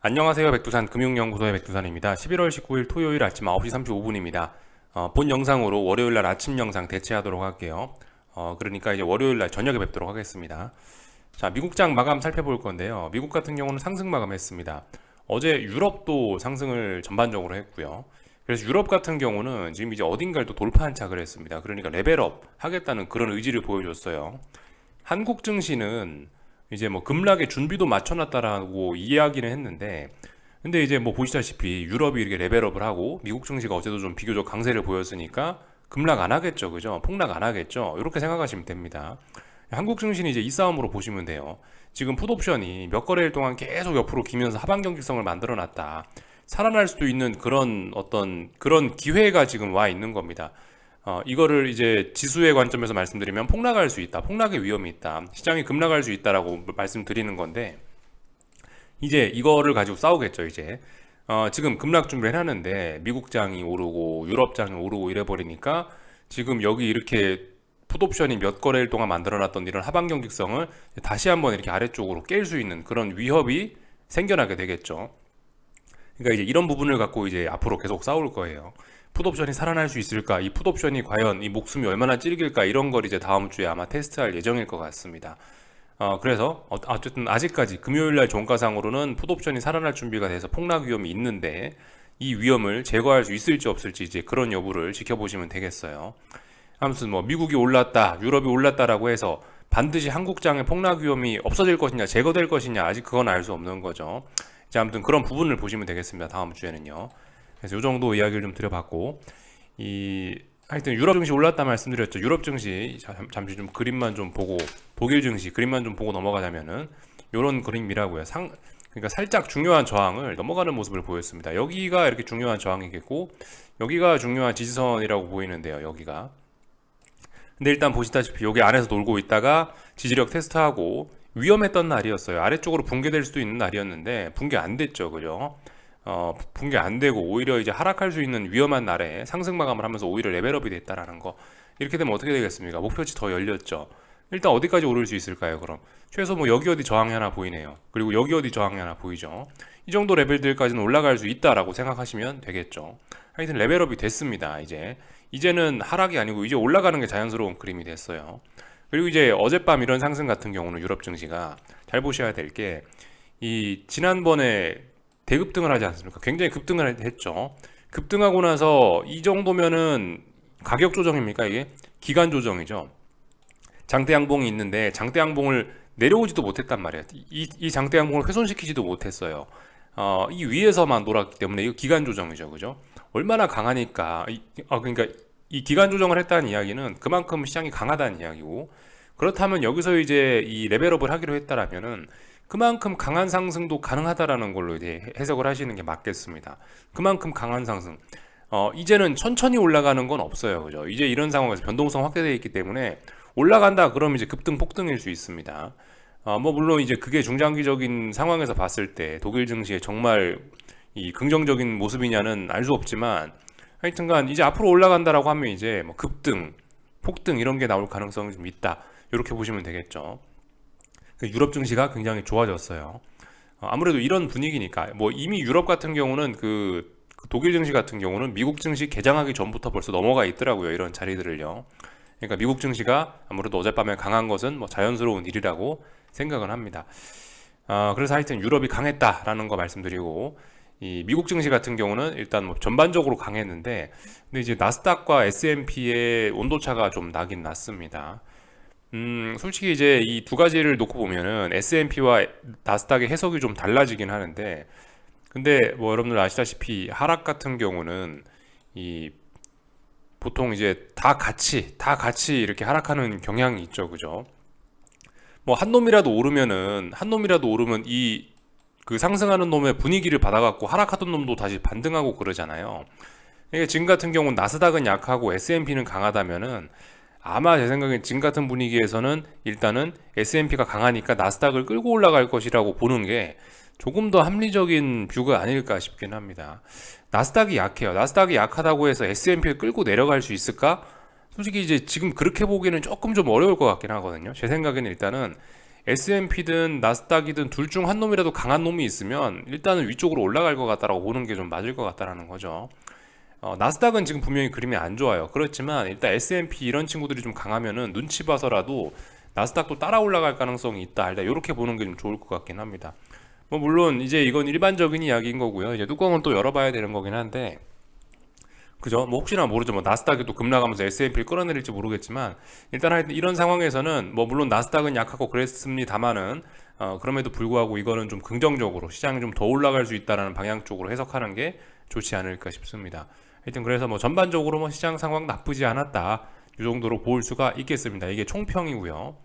안녕하세요. 백두산 금융연구소의 백두산입니다. 11월 19일 토요일 아침 9시 35분입니다. 본 영상으로 월요일날 아침 영상 대체하도록 할게요. 그러니까 이제 월요일날 저녁에 뵙도록 하겠습니다. 자, 미국장 마감 살펴볼 건데요. 미국 같은 경우는 상승 마감했습니다. 어제 유럽도 상승을 전반적으로 했고요. 그래서 유럽 같은 경우는 지금 이제 어딘가를 또 돌파 한착을 했습니다. 그러니까 레벨업 하겠다는 그런 의지를 보여줬어요. 한국 증시는 이제 뭐 급락의 준비도 맞춰놨다라고 이야기는 했는데, 근데 이제 뭐 보시다시피 유럽이 이렇게 레벨업을 하고 미국 증시가 어제도 좀 비교적 강세를 보였으니까 급락 안 하겠죠, 그죠? 폭락 안 하겠죠? 이렇게 생각하시면 됩니다. 한국 증시는 이제 이 싸움으로 보시면 돼요. 지금 풋옵션이 몇 거래일 동안 계속 옆으로 기면서 하방 경직성을 만들어놨다. 살아날 수도 있는 그런 어떤 그런 기회가 지금 와 있는 겁니다. 이거를 이제 지수의 관점에서 말씀드리면 폭락할 수 있다. 폭락의 위험이 있다. 시장이 급락할 수 있다라고 말씀드리는 건데, 이제 이거를 가지고 싸우겠죠, 이제. 지금 급락 준비를 해놨는데, 미국장이 오르고, 유럽장이 오르고 이래 버리니까, 지금 여기 이렇게 풋옵션이 몇 거래일 동안 만들어놨던 이런 하방 경직성을 다시 한번 이렇게 아래쪽으로 깰 수 있는 그런 위협이 생겨나게 되겠죠. 그러니까 이제 이런 부분을 갖고 이제 앞으로 계속 싸울 거예요. 풋옵션이 살아날 수 있을까? 이 풋옵션이 과연 이 목숨이 얼마나 찔길까? 이런 걸 이제 다음 주에 아마 테스트할 예정일 것 같습니다. 그래서 어쨌든 아직까지 금요일날 종가상으로는 풋옵션이 살아날 준비가 돼서 폭락 위험이 있는데, 이 위험을 제거할 수 있을지 없을지 이제 그런 여부를 지켜보시면 되겠어요. 아무튼 뭐 미국이 올랐다, 유럽이 올랐다라고 해서 반드시 한국장의 폭락 위험이 없어질 것이냐, 제거될 것이냐, 아직 그건 알 수 없는 거죠. 이제 아무튼 그런 부분을 보시면 되겠습니다. 다음 주에는요. 그래서 이 정도 이야기를 좀 드려봤고, 하여튼 유럽 증시 올랐다 말씀드렸죠. 유럽 증시 잠시 좀 그림만 좀 보고, 독일 증시 그림만 좀 보고 넘어가자면은 요런 그림이라고요. 그러니까 살짝 중요한 저항을 넘어가는 모습을 보였습니다. 여기가 이렇게 중요한 저항이겠고, 여기가 중요한 지지선이라고 보이는데요. 여기가. 근데 일단 보시다시피 여기 안에서 놀고 있다가 지지력 테스트하고 위험했던 날이었어요. 아래쪽으로 붕괴될 수도 있는 날이었는데 붕괴 안 됐죠, 그죠? 붕괴 안 되고 오히려 이제 하락할 수 있는 위험한 날에 상승 마감을 하면서 오히려 레벨업이 됐다라는 거. 이렇게 되면 어떻게 되겠습니까? 목표치 더 열렸죠. 일단 어디까지 오를 수 있을까요, 그럼? 최소 뭐 여기 어디 저항이 하나 보이네요. 그리고 여기 어디 저항이 하나 보이죠. 이 정도 레벨들까지는 올라갈 수 있다라고 생각하시면 되겠죠. 하여튼 레벨업이 됐습니다. 이제는 하락이 아니고 이제 올라가는 게 자연스러운 그림이 됐어요. 그리고 이제 어젯밤 이런 상승 같은 경우는 유럽 증시가 잘 보셔야 될 게, 이 지난번에 대급등을 하지 않습니까? 굉장히 급등을 했죠. 급등하고 나서 이 정도면은 가격 조정입니까? 이게 기간 조정이죠. 장대 양봉이 있는데 장대 양봉을 내려오지도 못했단 말이에요. 이 장대 양봉을 훼손시키지도 못했어요. 이 위에서만 놀았기 때문에 이거 기간 조정이죠, 그죠? 얼마나 강하니까. 그러니까 이 기간 조정을 했다는 이야기는 그만큼 시장이 강하다는 이야기고, 그렇다면 여기서 이제 이 레벨업을 하기로 했다라면은 그만큼 강한 상승도 가능하다라는 걸로 이제 해석을 하시는 게 맞겠습니다. 그만큼 강한 상승. 이제는 천천히 올라가는 건 없어요, 그죠? 이제 이런 상황에서 변동성 확대되어 있기 때문에 올라간다 그러면 이제 급등 폭등일 수 있습니다. 뭐 물론 이제 그게 중장기적인 상황에서 봤을 때 독일 증시에 정말 이 긍정적인 모습이냐는 알 수 없지만, 하여튼간 이제 앞으로 올라간다라고 하면 이제 뭐 급등, 폭등 이런 게 나올 가능성이 좀 있다. 이렇게 보시면 되겠죠. 유럽 증시가 굉장히 좋아졌어요. 아무래도 이런 분위기니까, 뭐 이미 유럽 같은 경우는 그 독일 증시 같은 경우는 미국 증시 개장하기 전부터 벌써 넘어가 있더라고요. 이런 자리들을요. 그러니까 미국 증시가 아무래도 어젯밤에 강한 것은 뭐 자연스러운 일이라고 생각을 합니다. 그래서 하여튼 유럽이 강했다라는 거 말씀드리고, 이 미국 증시 같은 경우는 일단 뭐 전반적으로 강했는데, 근데 이제 나스닥과 S&P의 온도차가 좀 나긴 났습니다. 솔직히 이제 이 두 가지를 놓고 보면은 S&P와 나스닥의 해석이 좀 달라지긴 하는데, 근데 뭐 여러분들 아시다시피 하락 같은 경우는 이 보통 이제 다 같이 이렇게 하락하는 경향이 있죠, 그죠? 뭐 한 놈이라도 오르면 이 그 상승하는 놈의 분위기를 받아갖고 하락하던 놈도 다시 반등하고 그러잖아요. 그러니까 지금 같은 경우는 나스닥은 약하고 S&P는 강하다면은, 아마 제 생각엔 지금 같은 분위기에서는 일단은 S&P가 강하니까 나스닥을 끌고 올라갈 것이라고 보는 게 조금 더 합리적인 뷰가 아닐까 싶긴 합니다. 나스닥이 약해요. 나스닥이 약하다고 해서 S&P를 끌고 내려갈 수 있을까? 솔직히 이제 지금 그렇게 보기에는 조금 좀 어려울 것 같긴 하거든요. 제 생각에는 일단은 S&P든 나스닥이든 둘 중 한 놈이라도 강한 놈이 있으면 일단은 위쪽으로 올라갈 것 같다라고 보는 게 좀 맞을 것 같다라는 거죠. 나스닥은 지금 분명히 그림이 안 좋아요. 그렇지만 일단 S&P 이런 친구들이 좀 강하면은 눈치 봐서라도 나스닥도 따라 올라갈 가능성이 있다. 일단 이렇게 보는 게 좀 좋을 것 같긴 합니다. 뭐 물론 이제 이건 일반적인 이야기인 거고요. 이제 뚜껑은 또 열어봐야 되는 거긴 한데, 그죠? 뭐 혹시나 모르죠. 뭐 나스닥이 또 급락하면서 S&P를 끌어내릴지 모르겠지만 일단 하여튼 이런 상황에서는 뭐 물론 나스닥은 약하고 그랬습니다만은 그럼에도 불구하고 이거는 좀 긍정적으로 시장이 좀 더 올라갈 수 있다라는 방향 쪽으로 해석하는 게 좋지 않을까 싶습니다. 하여튼 그래서 뭐 전반적으로 뭐 시장 상황 나쁘지 않았다. 이 정도로 볼 수가 있겠습니다. 이게 총평이고요.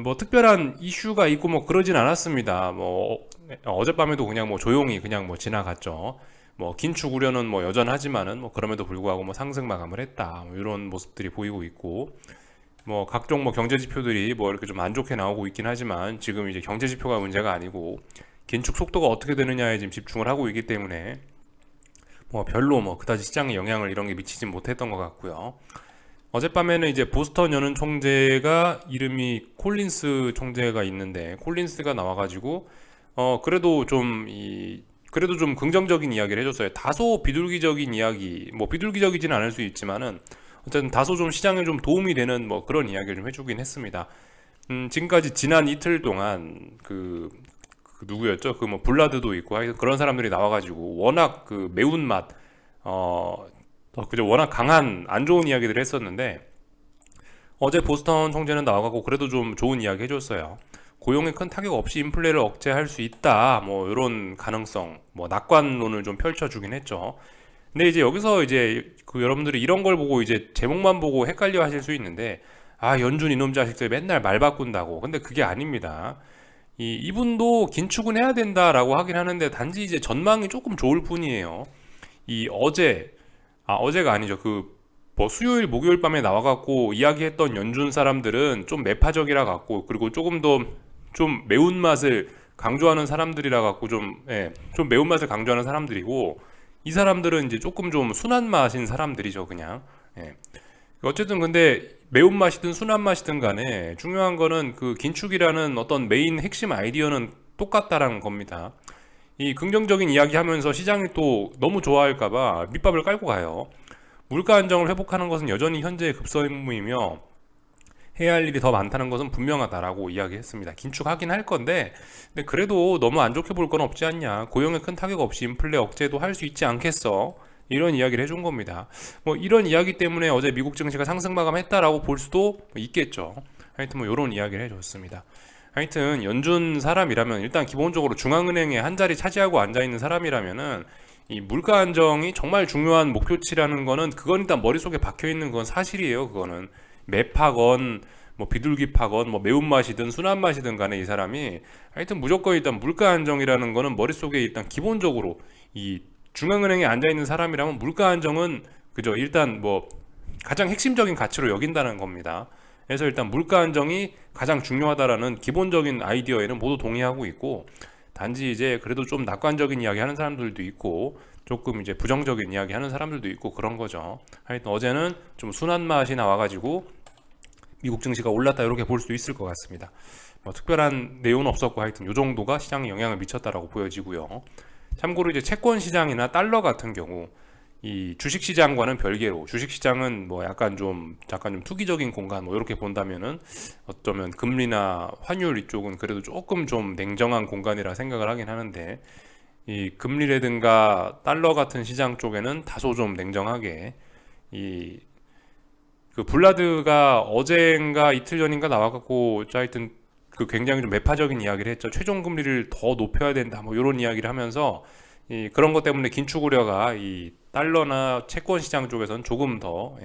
뭐 특별한 이슈가 있고 뭐 그러진 않았습니다. 뭐 어젯밤에도 그냥 뭐 조용히 그냥 뭐 지나갔죠. 뭐 긴축 우려는 뭐 여전하지만은 뭐 그럼에도 불구하고 뭐 상승 마감을 했다. 뭐 이런 모습들이 보이고 있고, 뭐 각종 뭐 경제 지표들이 뭐 이렇게 좀 안 좋게 나오고 있긴 하지만 지금 이제 경제 지표가 문제가 아니고 긴축 속도가 어떻게 되느냐에 지금 집중을 하고 있기 때문에 뭐 별로 뭐 그다지 시장에 영향을 이런 게 미치진 못했던 것 같고요. 어젯밤에는 이제 보스턴 연은 총재가 이름이 콜린스 총재가 있는데 콜린스가 나와가지고 그래도 좀 긍정적인 이야기를 해줬어요. 다소 비둘기적인 이야기, 뭐 비둘기적이진 않을 수 있지만은 어쨌든 다소 좀 시장에 좀 도움이 되는 뭐 그런 이야기를 좀 해주긴 했습니다. 지금까지 지난 이틀 동안 그 누구였죠? 그 뭐 블라드도 있고 하여튼 그런 사람들이 나와가지고 워낙 그 매운맛 그저 워낙 강한 안 좋은 이야기들을 했었는데 어제 보스턴 총재는 나와가고 그래도 좀 좋은 이야기 해줬어요. 고용에 큰 타격 없이 인플레를 억제할 수 있다. 뭐 이런 가능성, 뭐 낙관론을 좀 펼쳐주긴 했죠. 근데 이제 여기서 이제 그 여러분들이 이런 걸 보고 이제 제목만 보고 헷갈려 하실 수 있는데, 아 연준 이놈 자식들 맨날 말 바꾼다고. 근데 그게 아닙니다. 이분도 긴축은 해야 된다라고 하긴 하는데 단지 이제 전망이 조금 좋을 뿐이에요. 이 어제가 아니죠. 그 뭐 수요일 목요일 밤에 나와갖고 이야기했던 연준 사람들은 좀 매파적이라 갖고, 그리고 조금 더 좀 매운맛을 강조하는 사람들이라 갖고 좀 매운맛을 강조하는 사람들이고, 이 사람들은 이제 조금 좀 순한 맛인 사람들이죠, 그냥. 예. 어쨌든 근데 매운맛이든 순한 맛이든 간에 중요한 거는 그 긴축이라는 어떤 메인 핵심 아이디어는 똑같다라는 겁니다. 이 긍정적인 이야기 하면서 시장이 또 너무 좋아할까봐 밑밥을 깔고 가요. 물가 안정을 회복하는 것은 여전히 현재의 급선무이며 해야 할 일이 더 많다는 것은 분명하다라고 이야기했습니다. 긴축하긴 할 건데, 근데 그래도 너무 안 좋게 볼 건 없지 않냐. 고용에 큰 타격 없이 인플레 억제도 할 수 있지 않겠어. 이런 이야기를 해준 겁니다. 뭐 이런 이야기 때문에 어제 미국 증시가 상승 마감했다라고 볼 수도 있겠죠. 하여튼 뭐 이런 이야기를 해줬습니다. 하여튼 연준 사람이라면 일단 기본적으로 중앙은행에 한 자리 차지하고 앉아있는 사람이라면은 이 물가 안정이 정말 중요한 목표치라는 거는 그건 일단 머릿속에 박혀있는 건 사실이에요. 그거는 매파건 뭐 비둘기파건 뭐 매운맛이든 순한맛이든 간에 이 사람이 하여튼 무조건 일단 물가 안정이라는 거는 머릿속에 일단 기본적으로 이 중앙은행에 앉아있는 사람이라면 물가 안정은 그죠 일단 뭐 가장 핵심적인 가치로 여긴다는 겁니다. 그래서 일단 물가 안정이 가장 중요하다라는 기본적인 아이디어에는 모두 동의하고 있고, 단지 이제 그래도 좀 낙관적인 이야기 하는 사람들도 있고 조금 이제 부정적인 이야기 하는 사람들도 있고 그런 거죠. 하여튼 어제는 좀 순한 맛이 나와가지고 미국 증시가 올랐다 이렇게 볼 수 있을 것 같습니다. 뭐 특별한 내용은 없었고 하여튼 이 정도가 시장에 영향을 미쳤다라고 보여지고요. 참고로 이제 채권 시장이나 달러 같은 경우 이 주식 시장과는 별개로, 주식 시장은 뭐 약간 좀 투기적인 공간 뭐 이렇게 본다면은 어쩌면 금리나 환율 이쪽은 그래도 조금 좀 냉정한 공간이라 생각을 하긴 하는데, 이 금리라든가 달러 같은 시장 쪽에는 다소 좀 냉정하게 이 그 블라드가 어제인가 이틀 전인가 나와갖고 하여튼 그 굉장히 좀 매파적인 이야기를 했죠. 최종 금리를 더 높여야 된다 뭐 이런 이야기를 하면서 그런 것 때문에 긴축 우려가 이 달러나 채권 시장 쪽에서는 조금 더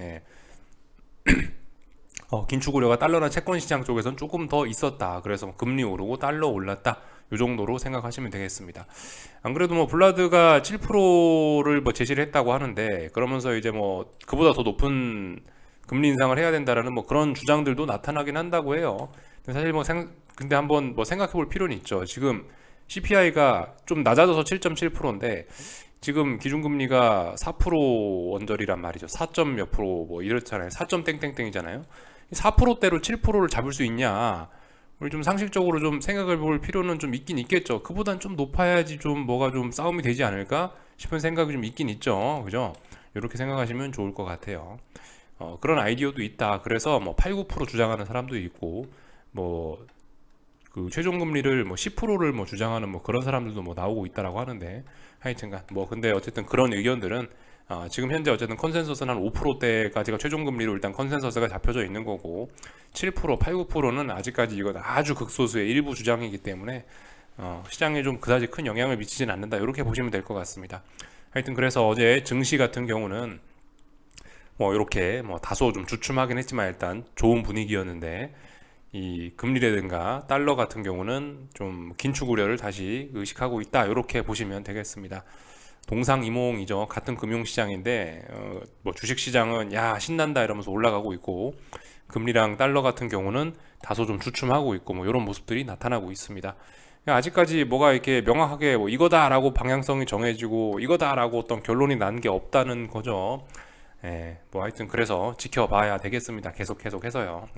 긴축 우려가 달러나 채권 시장 쪽에서는 조금 더 있었다. 그래서 금리 오르고 달러 올랐다. 이 정도로 생각하시면 되겠습니다. 안 그래도 뭐 블라드가 7%를 뭐 제시를 했다고 하는데, 그러면서 이제 뭐 그보다 더 높은 금리 인상을 해야 된다라는 뭐 그런 주장들도 나타나긴 한다고 해요. 근데 사실 근데 한번 뭐 생각해 볼 필요는 있죠. 지금 CPI가 좀 낮아져서 7.7%인데 지금 기준금리가 4% 원절이란 말이죠. 4점 몇 프로 뭐 이렇잖아요. 4점 땡땡땡이잖아요. 4%대로 7%를 잡을 수 있냐? 우리 좀 상식적으로 좀 생각을 볼 필요는 좀 있긴 있겠죠. 그보단 좀 높아야지 좀 뭐가 좀 싸움이 되지 않을까 싶은 생각이 좀 있긴 있죠. 그죠? 이렇게 생각하시면 좋을 것 같아요. 그런 아이디어도 있다. 그래서 뭐 8, 9% 주장하는 사람도 있고, 뭐 그 최종 금리를 뭐 10%를 뭐 주장하는 뭐 그런 사람들도 뭐 나오고 있다라고 하는데, 하여튼간 뭐 근데 어쨌든 그런 의견들은 지금 현재 어쨌든 컨센서스는 한 5%대까지가 최종 금리로 일단 컨센서스가 잡혀져 있는 거고, 7%, 8, 9%는 아직까지 이건 아주 극소수의 일부 주장이기 때문에 시장에 좀 그다지 큰 영향을 미치진 않는다, 이렇게 보시면 될 것 같습니다. 하여튼 그래서 어제 증시 같은 경우는 뭐 이렇게 뭐 다소 좀 주춤하긴 했지만 일단 좋은 분위기였는데, 이 금리라든가 달러 같은 경우는 좀 긴축 우려를 다시 의식하고 있다, 이렇게 보시면 되겠습니다. 동상이몽이죠. 같은 금융시장인데 뭐 주식시장은 야 신난다 이러면서 올라가고 있고, 금리랑 달러 같은 경우는 다소 좀 주춤하고 있고, 뭐 이런 모습들이 나타나고 있습니다. 아직까지 뭐가 이렇게 명확하게 뭐 이거다라고 방향성이 정해지고 이거다라고 어떤 결론이 난 게 없다는 거죠. 뭐 하여튼 그래서 지켜봐야 되겠습니다. 계속해서요.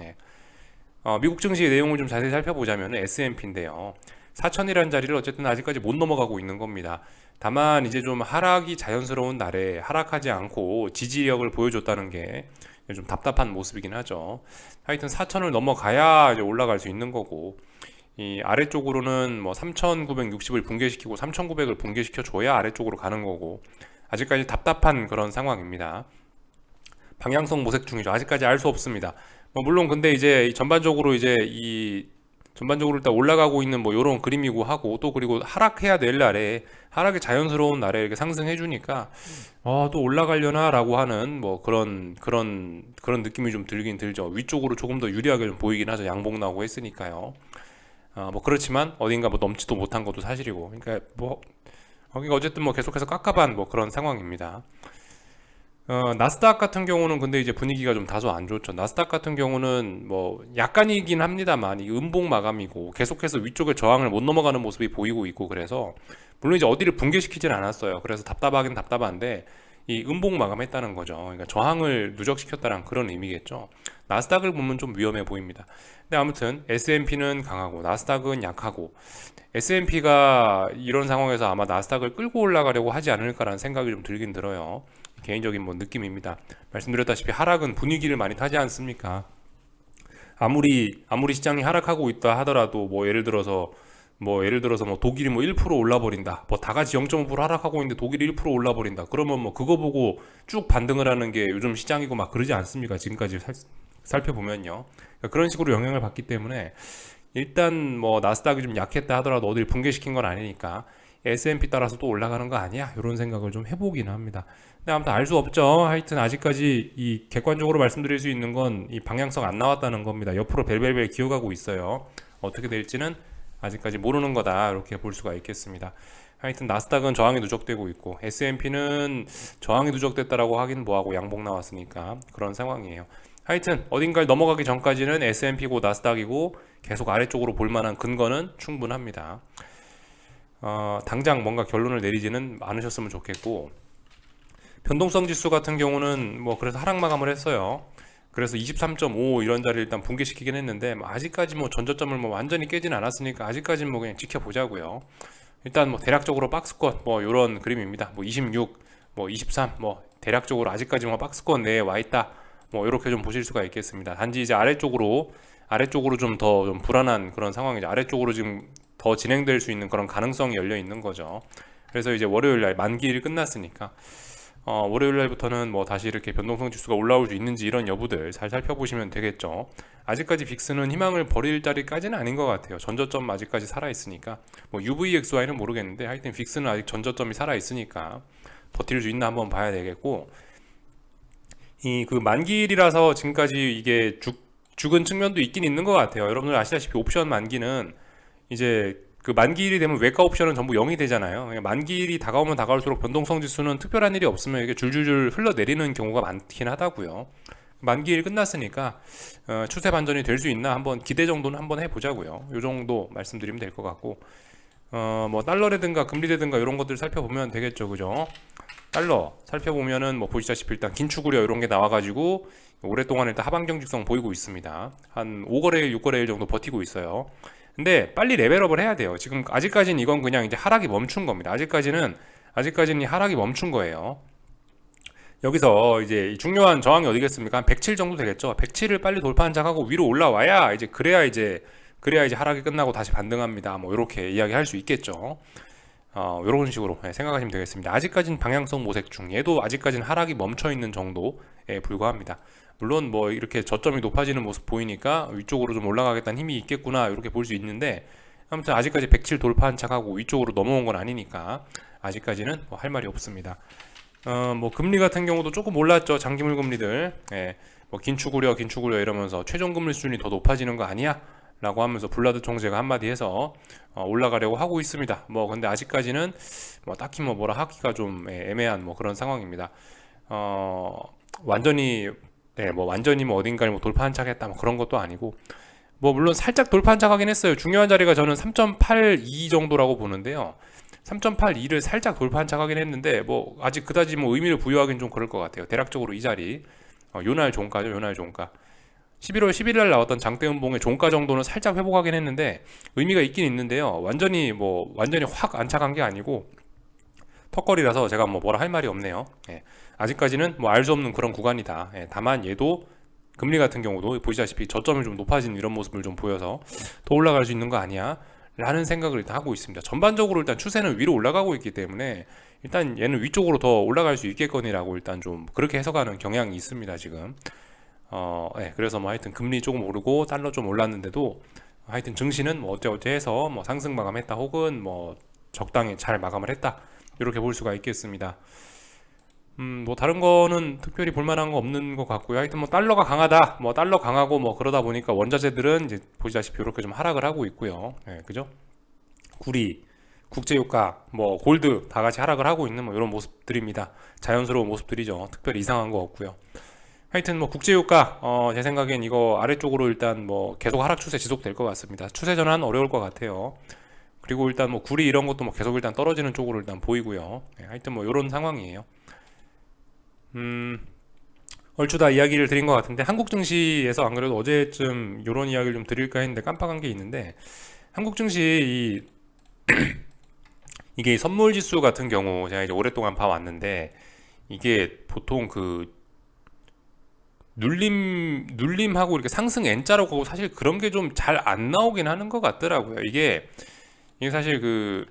미국 증시 내용을 좀 자세히 살펴보자면 S&P인데요. 4천이라는 자리를 어쨌든 아직까지 못 넘어가고 있는 겁니다. 다만 이제 좀 하락이 자연스러운 날에 하락하지 않고 지지력을 보여줬다는 게 좀 답답한 모습이긴 하죠. 하여튼 4천을 넘어가야 이제 올라갈 수 있는 거고, 이 아래쪽으로는 뭐 3,960을 붕괴시키고 3,900을 붕괴시켜 줘야 아래쪽으로 가는 거고, 아직까지 답답한 그런 상황입니다. 방향성 모색 중이죠. 아직까지 알 수 없습니다. 뭐 물론 근데 이제 전반적으로 전반적으로 일단 올라가고 있는 뭐 이런 그림이고 하고, 또 그리고 하락해야 될 날에, 하락이 자연스러운 날에 이렇게 상승해 주니까 또 올라가려나라고 하는 뭐 그런 느낌이 좀 들긴 들죠. 위쪽으로 조금 더 유리하게 좀 보이긴 하죠. 양봉 나오고 했으니까요. 뭐 그렇지만 어딘가 뭐 넘지도 못한 것도 사실이고, 그러니까 어쨌든 뭐 계속해서 깝깝한 뭐 그런 상황입니다. 나스닥 같은 경우는 근데 이제 분위기가 좀 다소 안 좋죠. 나스닥 같은 경우는 뭐 약간이긴 합니다만 이 음봉 마감이고 계속해서 위쪽에 저항을 못 넘어가는 모습이 보이고 있고, 그래서 물론 이제 어디를 붕괴시키진 않았어요. 그래서 답답하긴 답답한데 이 음봉 마감했다는 거죠. 그러니까 저항을 누적시켰다는 그런 의미겠죠. 나스닥을 보면 좀 위험해 보입니다. 근데 아무튼 S&P는 강하고 나스닥은 약하고, S&P가 이런 상황에서 아마 나스닥을 끌고 올라가려고 하지 않을까라는 생각이 좀 들긴 들어요. 개인적인 뭐 느낌입니다. 말씀드렸다시피 하락은 분위기를 많이 타지 않습니까? 아무리 시장이 하락하고 있다 하더라도 뭐 예를 들어서 뭐 독일이 뭐 1% 올라 버린다. 뭐 다 같이 0.5% 하락하고 있는데 독일이 1% 올라 버린다. 그러면 뭐 그거 보고 쭉 반등을 하는 게 요즘 시장이고 막 그러지 않습니까? 지금까지 살펴보면요. 그러니까 그런 식으로 영향을 받기 때문에 일단 뭐 나스닥이 좀 약했다 하더라도 어딜 붕괴시킨 건 아니니까 S&P 따라서 또 올라가는 거 아니야? 이런 생각을 좀 해보기는 합니다. 근데 아무튼 알 수 없죠. 하여튼 아직까지 이 객관적으로 말씀드릴 수 있는 건 이 방향성 안 나왔다는 겁니다. 옆으로 벨벨벨 기어가고 있어요. 어떻게 될지는 아직까지 모르는 거다, 이렇게 볼 수가 있겠습니다. 하여튼 나스닥은 저항이 누적되고 있고, S&P는 저항이 누적됐다라고 하긴 뭐하고 양봉 나왔으니까 그런 상황이에요. 하여튼 어딘가를 넘어가기 전까지는 S&P고 나스닥이고 계속 아래쪽으로 볼 만한 근거는 충분합니다. 당장 뭔가 결론을 내리지는 않으셨으면 좋겠고, 변동성 지수 같은 경우는 뭐 그래서 하락 마감을 했어요. 그래서 23.5 이런 자리를 일단 붕괴시키긴 했는데, 아직까지 뭐 전저점을 뭐 완전히 깨진 않았으니까 아직까지는 뭐 그냥 지켜보자고요. 일단 뭐 대략적으로 박스권 뭐 이런 그림입니다. 뭐 26, 뭐 23, 뭐 대략적으로 아직까지 뭐 박스권 내에 와 있다, 뭐 이렇게 좀 보실 수가 있겠습니다. 단지 이제 아래쪽으로 좀 더 좀 불안한 그런 상황이죠. 아래쪽으로 지금 더 진행될 수 있는 그런 가능성이 열려 있는 거죠. 그래서 이제 월요일날 만기일이 끝났으니까 월요일날부터는 뭐 다시 이렇게 변동성 지수가 올라올 수 있는지 이런 여부들 잘 살펴보시면 되겠죠. 아직까지 빅스는 희망을 버릴 자리까지는 아닌 것 같아요. 전저점 아직까지 살아있으니까, 뭐 UVXY는 모르겠는데 하여튼 빅스는 아직 전저점이 살아있으니까 버틸 수 있나 한번 봐야 되겠고, 이 그 만기일이라서 지금까지 이게 죽은 측면도 있긴 있는 것 같아요. 여러분들 아시다시피 옵션 만기는 이제 그 만기일이 되면 외과 옵션은 전부 0이 되잖아요. 만기일이 다가오면 다가올수록 변동성 지수는 특별한 일이 없으면 이게 줄줄줄 흘러내리는 경우가 많긴 하다고요. 만기일 끝났으니까 추세 반전이 될 수 있나 한번 기대 정도는 한번 해보자고요. 요 정도 말씀드리면 될 것 같고, 뭐 달러라든가 금리라든가 이런 것들 살펴보면 되겠죠, 그죠? 달러 살펴보면은 뭐 보시다시피 일단 긴축 우려 이런 게 나와가지고 오랫동안 일단 하방 경직성 보이고 있습니다. 한 5거래일, 6거래일 정도 버티고 있어요. 근데 빨리 레벨업을 해야 돼요. 지금 아직까지는 이건 그냥 이제 하락이 멈춘 겁니다. 아직까지는 이 하락이 멈춘 거예요. 여기서 이제 중요한 저항이 어디겠습니까? 한 107 정도 되겠죠. 107을 빨리 돌파 한작하고 위로 올라와야 그래야 이제 하락이 끝나고 다시 반등합니다. 뭐 이렇게 이야기할 수 있겠죠. 이런 식으로 생각하시면 되겠습니다. 아직까지는 방향성 모색 중. 얘도 아직까지는 하락이 멈춰 있는 정도에 불과합니다. 물론 뭐 이렇게 저점이 높아지는 모습 보이니까 위쪽으로 좀 올라가겠다는 힘이 있겠구나 이렇게 볼 수 있는데, 아무튼 아직까지 107 돌파한 척하고 위쪽으로 넘어온 건 아니니까 아직까지는 뭐 할 말이 없습니다. 뭐 금리 같은 경우도 조금 올랐죠. 장기물 금리들. 뭐 긴축 우려 이러면서 최종 금리 수준이 더 높아지는 거 아니야? 라고 하면서 블라드 총재가 한마디 해서 올라가려고 하고 있습니다. 뭐 근데 아직까지는 뭐 딱히 뭐 뭐라 하기가 좀 애매한 뭐 그런 상황입니다. 완전히 완전히 뭐 어딘가를 뭐 돌파한 척했다 뭐 그런 것도 아니고, 뭐 물론 살짝 돌파한 척하긴 했어요. 중요한 자리가 저는 3.82 정도라고 보는데요. 3.82를 살짝 돌파한 척하긴 했는데 뭐 아직 그다지 뭐 의미를 부여하기는 좀 그럴 것 같아요. 대략적으로 이 자리 요날 종가죠. 요날 종가 11월 11일 날 나왔던 장대음봉의 종가 정도는 살짝 회복하긴 했는데 의미가 있긴 있는데요. 완전히 확 안착한 게 아니고 턱걸이라서 제가 뭐 뭐라 할 말이 없네요. 아직까지는 뭐 알 수 없는 그런 구간이다. 다만 얘도 금리 같은 경우도 보시다시피 저점이 좀 높아지는 이런 모습을 좀 보여서 더 올라갈 수 있는 거 아니야? 라는 생각을 일단 하고 있습니다. 전반적으로 일단 추세는 위로 올라가고 있기 때문에 일단 얘는 위쪽으로 더 올라갈 수 있겠거니라고 일단 좀 그렇게 해석하는 경향이 있습니다, 지금. 그래서 뭐 하여튼 금리 조금 오르고 달러 좀 올랐는데도 하여튼 증시는 뭐 어째 해서 뭐 상승 마감했다 혹은 뭐 적당히 잘 마감을 했다 이렇게 볼 수가 있겠습니다. 뭐 다른 거는 특별히 볼만한 거 없는 것 같고요. 하여튼 뭐 달러가 강하다, 뭐 달러 강하고 뭐 그러다 보니까 원자재들은 이제 보시다시피 이렇게 좀 하락을 하고 있고요. 그죠? 구리, 국제유가, 뭐 골드 다 같이 하락을 하고 있는 뭐 이런 모습들입니다. 자연스러운 모습들이죠. 특별히 이상한 거 없고요. 하여튼 뭐 국제유가 제 생각엔 이거 아래쪽으로 일단 뭐 계속 하락 추세 지속될 것 같습니다. 추세 전환 어려울 것 같아요. 그리고 일단 뭐 구리 이런 것도 뭐 계속 일단 떨어지는 쪽으로 일단 보이고요. 하여튼 뭐 이런 상황이에요. 얼추 다 이야기를 드린 것 같은데, 한국 증시에서 안 그래도 어제쯤 이런 이야기를 좀 드릴까 했는데 깜빡한 게 있는데, 한국 증시 이게 선물 지수 같은 경우 제가 이제 오랫동안 봐왔는데 이게 보통 그 눌림하고 이렇게 상승 N자로 가고 사실 그런 게 좀 잘 안 나오긴 하는 것 같더라고요. 이게 사실 그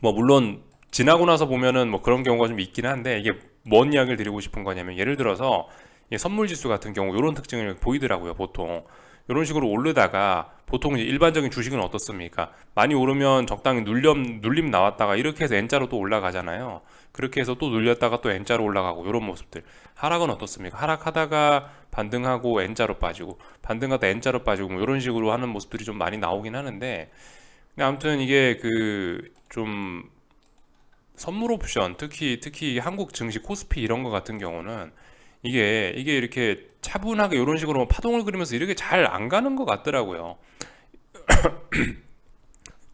뭐 물론 지나고 나서 보면은 뭐 그런 경우가 좀 있긴 한데, 이게 뭔 이야기를 드리고 싶은 거냐면 예를 들어서 이 선물 지수 같은 경우 이런 특징을 보이더라고요. 보통 이런 식으로 오르다가 보통 이제 일반적인 주식은 어떻습니까? 많이 오르면 적당히 눌림 나왔다가 이렇게 해서 N자로 또 올라가잖아요. 그렇게 해서 또 눌렸다가 또 N자로 올라가고 이런 모습들. 하락은 어떻습니까? 하락하다가 반등하고 N자로 빠지고 반등하다 N자로 빠지고 뭐 이런 식으로 하는 모습들이 좀 많이 나오긴 하는데, 근데 아무튼 이게 그 좀 선물 옵션, 특히 한국 증시 코스피 이런 거 같은 경우는 이게 이렇게 차분하게 이런 식으로 뭐 파동을 그리면서 이렇게 잘 안 가는 것 같더라고요.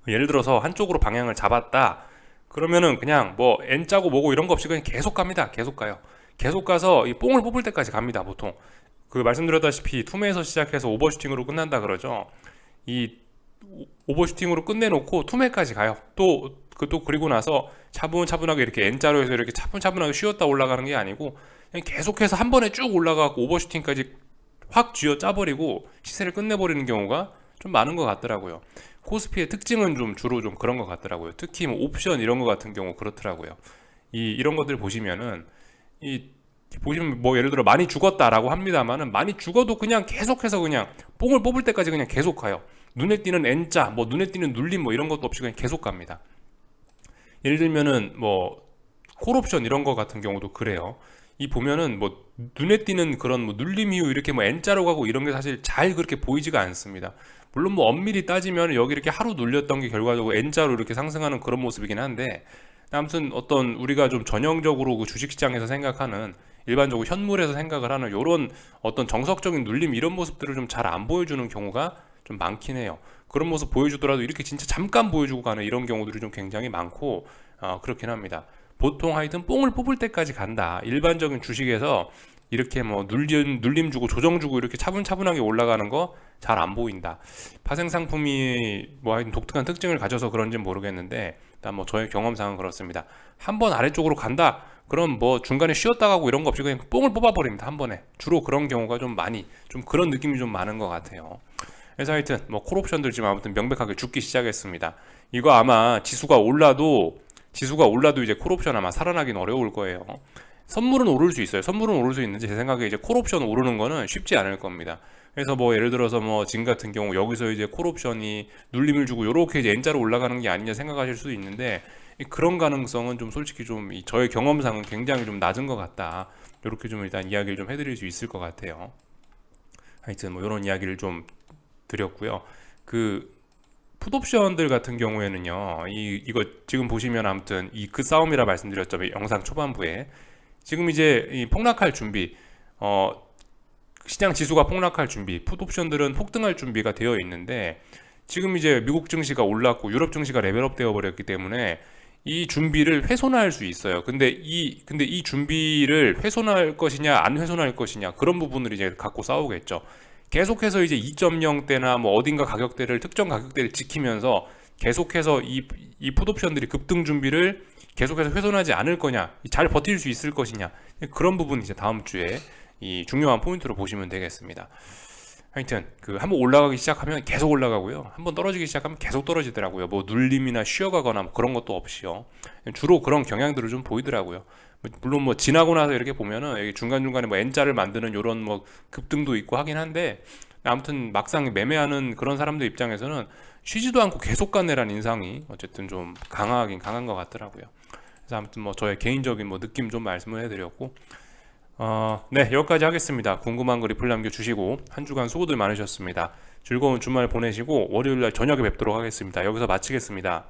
예를 들어서 한쪽으로 방향을 잡았다 그러면은 그냥 뭐 N자고 뭐고 이런 거 없이 그냥 계속 갑니다. 계속 가요. 계속 가서 이 뽕을 뽑을 때까지 갑니다. 보통 그 말씀드렸다시피 투매에서 시작해서 오버슈팅으로 끝난다 그러죠. 이 오버슈팅으로 끝내놓고 투매까지 가요. 그리고 나서 차분차분하게 이렇게 N자로 해서 이렇게 차분차분하게 쉬었다 올라가는 게 아니고 그냥 계속해서 한 번에 쭉 올라가고 오버슈팅까지 확 쥐어 짜버리고 시세를 끝내버리는 경우가 좀 많은 것 같더라고요. 코스피의 특징은 좀 주로 좀 그런 것 같더라고요. 특히 뭐 옵션 이런 거 같은 경우 그렇더라고요. 이런 것들 보시면은 보시면 뭐 예를 들어 많이 죽었다라고 합니다만은 많이 죽어도 그냥 계속해서 그냥 뽕을 뽑을 때까지 그냥 계속 가요. 눈에 띄는 N자, 뭐 눈에 띄는 눌림 뭐 이런 것도 없이 그냥 계속 갑니다. 예를 들면은 뭐 콜옵션 이런 거 같은 경우도 그래요. 이 보면은 뭐 눈에 띄는 그런 뭐 눌림 이후 이렇게 뭐 N자로 가고 이런 게 사실 잘 그렇게 보이지가 않습니다. 물론 뭐 엄밀히 따지면 여기 이렇게 하루 눌렸던 게 결과적으로 N자로 이렇게 상승하는 그런 모습이긴 한데, 아무튼 어떤 우리가 좀 전형적으로 그 주식시장에서 생각하는 일반적으로 현물에서 생각을 하는 이런 어떤 정석적인 눌림 이런 모습들을 좀 잘 안 보여주는 경우가 좀 많긴 해요. 그런 모습 보여주더라도 이렇게 진짜 잠깐 보여주고 가는 이런 경우들이 좀 굉장히 많고 그렇긴 합니다. 보통 하여튼 뽕을 뽑을 때까지 간다. 일반적인 주식에서 이렇게 뭐 눌림 주고 조정 주고 이렇게 차분차분하게 올라가는 거 잘 안 보인다. 파생 상품이 뭐 하여튼 독특한 특징을 가져서 그런지는 모르겠는데 일단 뭐 저의 경험상은 그렇습니다. 한 번 아래쪽으로 간다. 그럼 뭐 중간에 쉬었다 가고 이런 거 없이 그냥 뽕을 뽑아버립니다. 한 번에. 주로 그런 경우가 좀 많이 좀 그런 느낌이 좀 많은 것 같아요. 그래서 하여튼 뭐 콜옵션들 지금 아무튼 명백하게 죽기 시작했습니다. 이거 아마 지수가 올라도 이제 콜옵션 아마 살아나긴 어려울 거예요. 선물은 오를 수 있어요. 선물은 오를 수 있는데 제 생각에 이제 콜옵션 오르는 거는 쉽지 않을 겁니다. 그래서 뭐 예를 들어서 뭐 진 같은 경우 여기서 이제 콜옵션이 눌림을 주고 요렇게 이제 N자로 올라가는 게 아니냐 생각하실 수도 있는데 그런 가능성은 좀 솔직히 좀 저의 경험상은 굉장히 좀 낮은 것 같다. 이렇게 좀 일단 이야기를 좀 해드릴 수 있을 것 같아요. 하여튼 뭐 이런 이야기를 좀 드렸고요. 그 풋옵션들 같은 경우에는요, 이거 지금 보시면 아무튼 그 싸움이라 말씀드렸죠. 영상 초반부에. 지금 이제 이 폭락할 준비, 시장 지수가 폭락할 준비, 풋옵션들은 폭등할 준비가 되어 있는데, 지금 이제 미국 증시가 올랐고 유럽 증시가 레벨업 되어 버렸기 때문에 이 준비를 훼손할 수 있어요. 근데 이 준비를 훼손할 것이냐, 안 훼손할 것이냐, 그런 부분을 이제 갖고 싸우겠죠. 계속해서 이제 2.0대나 뭐 어딘가 가격대를 특정 가격대를 지키면서 계속해서 이 풋옵션들이 급등 준비를 계속해서 훼손하지 않을 거냐, 잘 버틸 수 있을 것이냐, 그런 부분 이제 다음 주에 이 중요한 포인트로 보시면 되겠습니다. 하여튼 그 한번 올라가기 시작하면 계속 올라가고요. 한번 떨어지기 시작하면 계속 떨어지더라고요. 뭐 눌림이나 쉬어가거나 뭐 그런 것도 없이요. 주로 그런 경향들을 좀 보이더라고요. 물론 뭐 지나고 나서 이렇게 보면은 여기 중간중간에 뭐 N자를 만드는 요런 뭐 급등도 있고 하긴 한데 아무튼 막상 매매하는 그런 사람들 입장에서는 쉬지도 않고 계속 가네라는 인상이 어쨌든 좀 강하긴 강한 것 같더라고요. 그래서 아무튼 뭐 저의 개인적인 뭐 느낌 좀 말씀을 해드렸고 네, 여기까지 하겠습니다. 궁금한 거 리플 남겨주시고 한 주간 수고들 많으셨습니다. 즐거운 주말 보내시고 월요일날 저녁에 뵙도록 하겠습니다. 여기서 마치겠습니다.